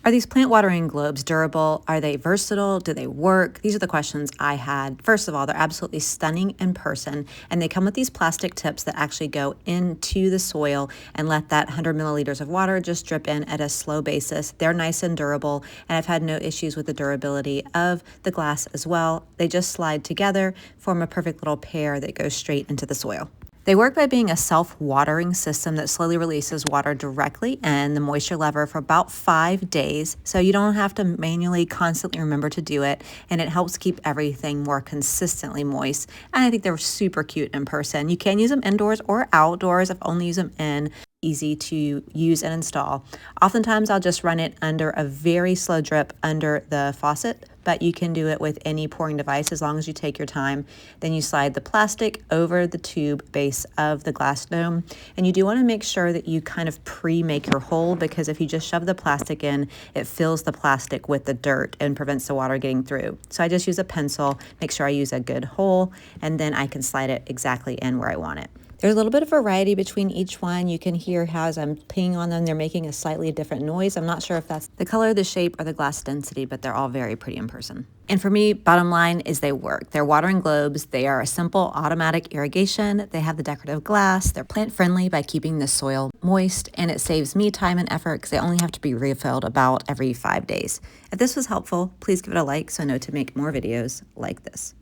Are these plant watering globes durable? Are they versatile? Do they work? These are the questions I had. First of all, they're absolutely stunning in person, and they come with these plastic tips that actually go into the soil and let that 100 milliliters of water just drip in at a slow basis. They're nice and durable, and I've had no issues with the durability of the glass as well. They just slide together, form a perfect little pair that goes straight into the soil. They work by being a self-watering system that slowly releases water directly in the moisture lever for about 5 days, so you don't have to manually constantly remember to do it, and it helps keep everything more consistently moist. And I think they're super cute in person. You can use them indoors or outdoors. I've only used them in. Easy to use and install. Oftentimes I'll just run it under a very slow drip under the faucet, but you can do it with any pouring device as long as you take your time. Then you slide the plastic over the tube base of the glass dome, and you do want to make sure that you kind of pre-make your hole, because if you just shove the plastic in, it fills the plastic with the dirt and prevents the water getting through. So I just use a pencil, make sure I use a good hole, and then I can slide it exactly in where I want it. There's a little bit of variety between each one. You can hear how as I'm peeing on them, they're making a slightly different noise. I'm not sure if that's the color, the shape, or the glass density, but they're all very pretty in person. And for me, bottom line is they work. They're watering globes. They are a simple automatic irrigation. They have the decorative glass. They're plant friendly by keeping the soil moist, and it saves me time and effort because they only have to be refilled about every 5 days. If this was helpful, please give it a like so I know to make more videos like this.